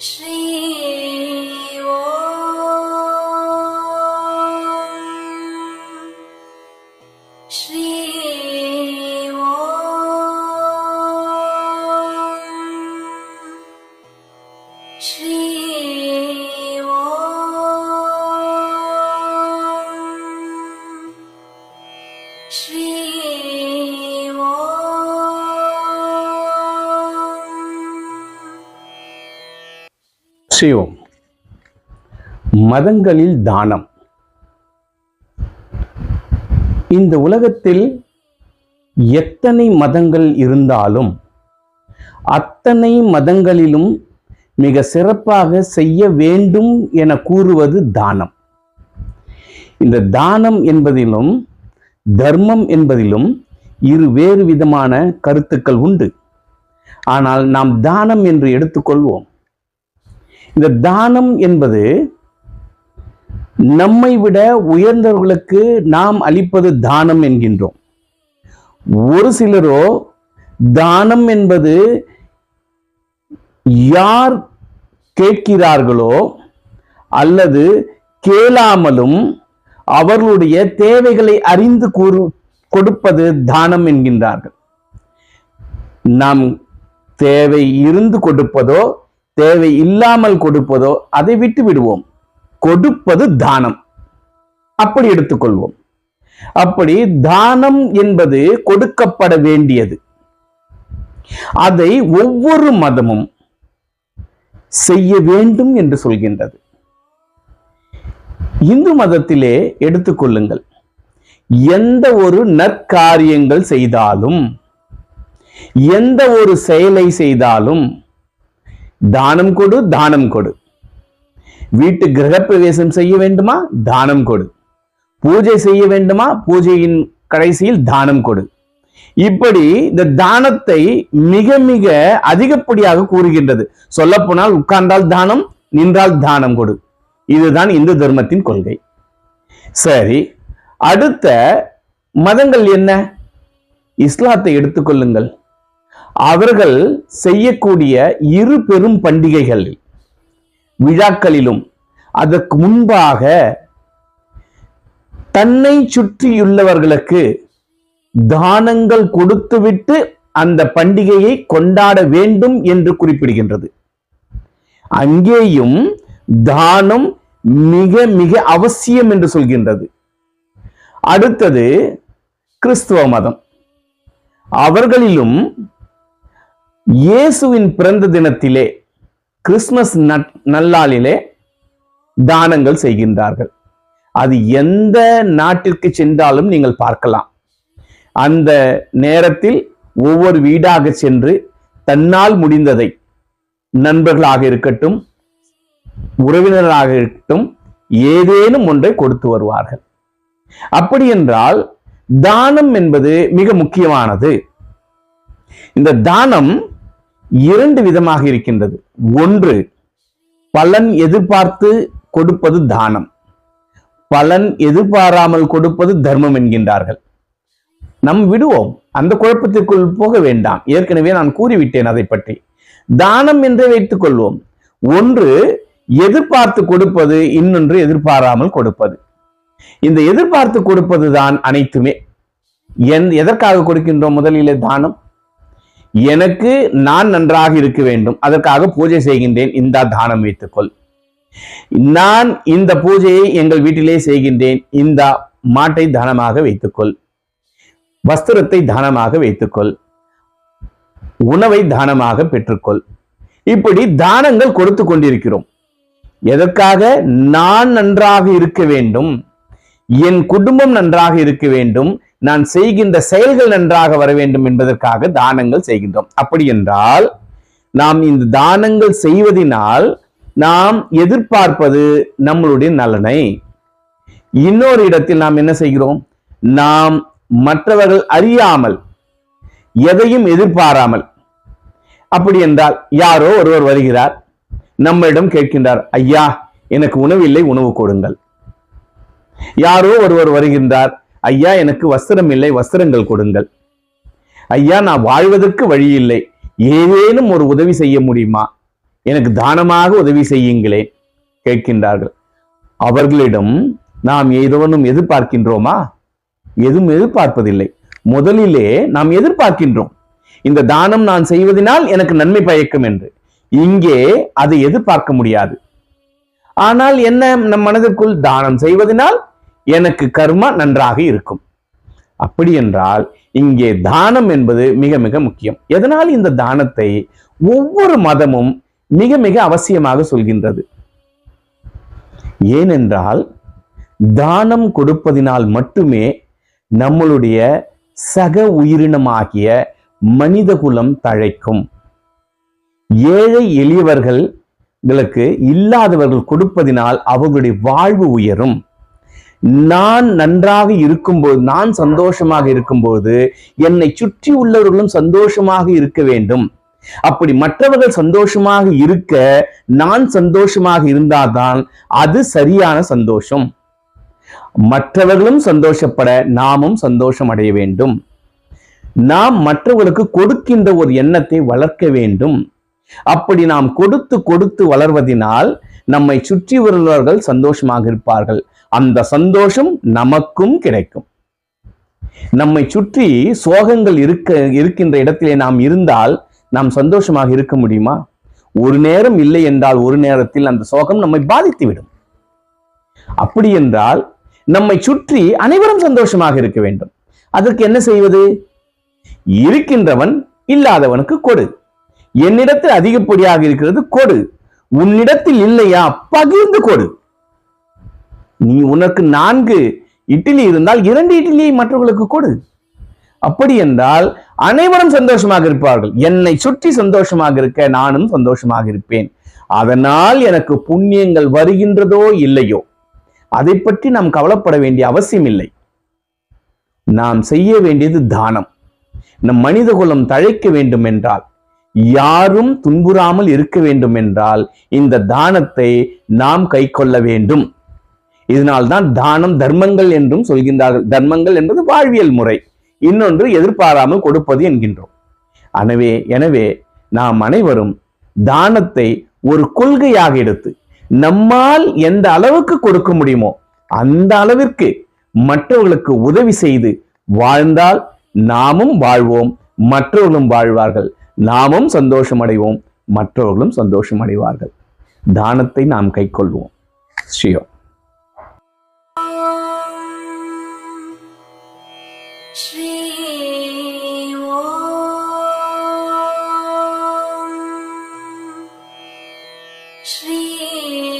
ஸ்ரீ ஸ்ரீ ஸ்ரீ ஸ்ரீ சிவம். மதங்களில் தானம். இந்த உலகத்தில் எத்தனை மதங்கள் இருந்தாலும் அத்தனை மதங்களிலும் மிக சிறப்பாக செய்ய வேண்டும் என கூறுவது தானம். இந்த தானம் என்பதிலும் தர்மம் என்பதிலும் வேறு விதமான கருத்துக்கள் உண்டு. ஆனால் நாம் தானம் என்று எடுத்துக்கொள்வோம். இந்த தானம் என்பது நம்மை விட உயர்ந்தவர்களுக்கு நாம் அளிப்பது தானம் என்கின்றோம். ஒரு சிலரோ தானம் என்பது யார் கேட்கிறார்களோ அல்லது கேளாமலும் அவர்களுடைய தேவைகளை அறிந்து கொடுப்பது தானம் என்கின்றார்கள். நாம் தேவை இருந்து கொடுப்பதோ தேவை இல்லாமல் கொடுப்பதோ அதை விட்டு விடுவோம். கொடுப்பது தானம், அப்படி எடுத்துக்கொள்வோம். அப்படி தானம் என்பது கொடுக்கப்பட வேண்டியது. அதை ஒவ்வொரு மதமும் செய்ய வேண்டும் என்று சொல்கின்றது. இந்து மதத்திலே எடுத்துக்கொள்ளுங்கள். எந்த ஒரு நற்காரியங்கள் செய்தாலும் எந்த ஒரு செயலை செய்தாலும் தானம் கொடு, தானம் கொடு. வீட்டு கிரகப்பிரவேசம் செய்ய வேண்டுமா, தானம் கொடு. பூஜை செய்ய வேண்டுமா, பூஜையின் கடைசியில் தானம் கொடு. இப்படி இந்த தானத்தை மிக மிக அதிகப்படியாக கூறுகின்றது. சொல்ல போனால் உட்கார்ந்தால் தானம், நின்றால் தானம் கொடு. இதுதான் இந்து தர்மத்தின் கொள்கை. சரி, அடுத்த மதங்கள் என்ன? இஸ்லாத்தை எடுத்துக்கொள்ளுங்கள். அவர்கள் செய்யக்கூடிய இரு பெரும் பண்டிகைகள் விழாக்களிலும் அதற்கு முன்பாக தன்னை சுற்றியுள்ளவர்களுக்கு தானங்கள் கொடுத்துவிட்டு அந்த பண்டிகையை கொண்டாட வேண்டும் என்று குறிப்பிடுகின்றது. அங்கேயும் தானம் மிக மிக அவசியம் என்று சொல்கின்றது. அடுத்தது கிறிஸ்துவ மதம். அவர்களிலும் இயேசுவின் பிறந்த தினத்திலே, கிறிஸ்துமஸ் நல்லாளிலே தானங்கள் செய்கின்றார்கள். அது எந்த நாட்டிற்கு சென்றாலும் நீங்கள் பார்க்கலாம். அந்த நேரத்தில் ஒவ்வொரு வீடாக சென்று தன்னால் முடிந்ததை, நண்பர்களாக இருக்கட்டும் உறவினர்களாக இருக்கட்டும், ஏதேனும் ஒன்றை கொடுத்து வருவார்கள். அப்படி என்றால் தானம் என்பது மிக முக்கியமானது. இந்த தானம் இரண்டு விதமாக இருக்கின்றது. ஒன்று, பலன் எதிர்பார்த்து கொடுப்பது தானம். பலன் எதிர்பாராமல் கொடுப்பது தர்மம் என்கின்றார்கள். நம் விடுவோம், அந்த குழப்பத்திற்குள் போக வேண்டாம். ஏற்கனவே நான் கூறிவிட்டேன் அதை பற்றி. தானம் என்றே வைத்துக் கொள்வோம். ஒன்று எதிர்பார்த்து கொடுப்பது, இன்னொன்று எதிர்பாராமல் கொடுப்பது. இந்த எதிர்பார்த்து கொடுப்பது தான் அனைத்துமே. எதற்காக கொடுக்கின்றோம்? முதலிலே தானம், எனக்கு நான் நன்றாக இருக்க வேண்டும், அதற்காக பூஜை செய்கின்றேன், இந்த தானம் வைத்துக்கொள். நான் இந்த பூஜையை எங்கள் வீட்டிலே செய்கின்றேன், இந்த மாட்டை தானமாக வைத்துக்கொள். வஸ்திரத்தை தானமாக வைத்துக்கொள். உணவை தானமாக பெற்றுக்கொள். இப்படி தானங்கள் கொடுத்து கொண்டிருக்கிறோம். எதற்காக? நான் நன்றாக இருக்க வேண்டும், என் குடும்பம் நன்றாக இருக்க வேண்டும், நான் செய்கின்ற செயல்கள் நன்றாக வர வேண்டும் என்பதற்காக தானங்கள் செய்கின்றோம். அப்படி என்றால் நாம் இந்த தானங்கள் செய்வதனால் நாம் எதிர்பார்ப்பது நம்மளுடைய நலனை. இன்னொரு இடத்தில் நாம் என்ன செய்கிறோம்? நாம் மற்றவர்கள் அறியாமல், எதையும் எதிர்பாராமல். அப்படி என்றால் யாரோ ஒருவர் வருகிறார், நம்மிடம் கேட்கின்றார், ஐயா எனக்கு உணவில்லை, உணவு கொடுங்கள். யாரோ ஒருவர் வருகின்றார், ஐயா எனக்கு வஸ்திரம் இல்லை, வஸ்திரங்கள் கொடுங்கள். ஐயா நான் வாழ்வதற்கு வழி இல்லை, ஏதேனும் ஒரு உதவி செய்ய முடியுமா எனக்கு தானமாக உதவி செய்யுங்களேன் கேட்கின்றார்கள். அவர்களிடம் நாம் ஏதோனும் எதிர்பார்க்கின்றோமா? எதுவும் எதிர்பார்ப்பதில்லை. முதலிலே நாம் எதிர்பார்க்கின்றோம், இந்த தானம் நான் செய்வதனால் எனக்கு நன்மை பயக்கும் என்று. இங்கே அதை எதிர்பார்க்க முடியாது. ஆனால் என்ன, நம் மனதிற்குள் தானம் செய்வதனால் எனக்கு கர்மா நன்றாக இருக்கும். அப்படி என்றால் இங்கே தானம் என்பது மிக மிக முக்கியம். எதனால் இந்த தானத்தை ஒவ்வொரு மதமும் மிக மிக அவசியமாக சொல்கின்றது? ஏனென்றால் தானம் கொடுப்பதினால் மட்டுமே நம்மளுடைய சக உயிரினமாகிய மனிதகுலம் தழைக்கும். ஏழை எளியவர்களுக்கு இல்லாதவர்கள் கொடுப்பதினால் அவர்களுடைய வாழ்வு உயரும். நான் நன்றாக இருக்கும்போது, நான் சந்தோஷமாக இருக்கும்போது என்னை சுற்றி உள்ளவர்களும் சந்தோஷமாக இருக்க வேண்டும். அப்படி மற்றவர்கள் சந்தோஷமாக இருக்க நான் சந்தோஷமாக இருந்தால்தான் அது சரியான சந்தோஷம். மற்றவர்களும் சந்தோஷப்பட நாமும் சந்தோஷம் அடைய வேண்டும். நாம் மற்றவர்களுக்கு கொடுக்கின்ற ஒரு எண்ணத்தை வளர்க்க வேண்டும். அப்படி நாம் கொடுத்து கொடுத்து வளர்வதனால் நம்மை சுற்றி வருபவர்கள் சந்தோஷமாக இருப்பார்கள். அந்த சந்தோஷம் நமக்கும் கிடைக்கும். நம்மை சுற்றி சோகங்கள் இருக்கின்ற இடத்திலே நாம் இருந்தால் நாம் சந்தோஷமாக இருக்க முடியுமா? ஒரு நேரம் இல்லை என்றால் ஒரு நேரத்தில் அந்த சோகம் நம்மை பாதித்துவிடும். அப்படி என்றால் நம்மை சுற்றி அனைவரும் சந்தோஷமாக இருக்க வேண்டும். அதற்கு என்ன செய்வது? இருக்கின்றவன் இல்லாதவனுக்கு கொடு. என்னிடத்தில் அதிகப்படியாக இருக்கிறது கொடு. உன்னிடத்தில் இல்லையா, பகிர்ந்து கொடு. நீ உனக்கு 4 இட்லி இருந்தால் 2 இட்லியை மற்றவர்களுக்கு கொடு. அப்படி என்றால் அனைவரும் சந்தோஷமாக இருப்பார்கள். என்னை சுற்றி சந்தோஷமாக இருக்க நானும் சந்தோஷமாக இருப்பேன். அதனால் எனக்கு புண்ணியங்கள் வருகின்றதோ இல்லையோ அதை பற்றி நாம் கவலைப்பட வேண்டிய அவசியம் இல்லை. நாம் செய்ய வேண்டியது தானம். நம் மனித குலம் தழைக்க வேண்டும் என்றால், யாரும் துன்புறாமல் இருக்க வேண்டும் என்றால் இந்த தானத்தை நாம் கை கொள்ள வேண்டும். இதனால்தான் தானம் தர்மங்கள் என்றும் சொல்கின்றார்கள். தர்மங்கள் என்பது வாழ்வியல் முறை, இன்னொன்று எதிர்பாராமல் கொடுப்பது என்கின்றோம். எனவே நாம் அனைவரும் தானத்தை ஒரு கொள்கையாக எடுத்து நம்மால் எந்த அளவுக்கு கொடுக்க முடியுமோ அந்த அளவிற்கு மற்றவர்களுக்கு உதவி செய்து வாழ்ந்தால் நாமும் வாழ்வோம், மற்றவர்களும் வாழ்வார்கள். நாமும் சந்தோஷம் அடைவோம், மற்றவர்களும் சந்தோஷம் அடைவார்கள். தானத்தை நாம் கைக்கொள்வோம். ஸ்ரீயோ. Shri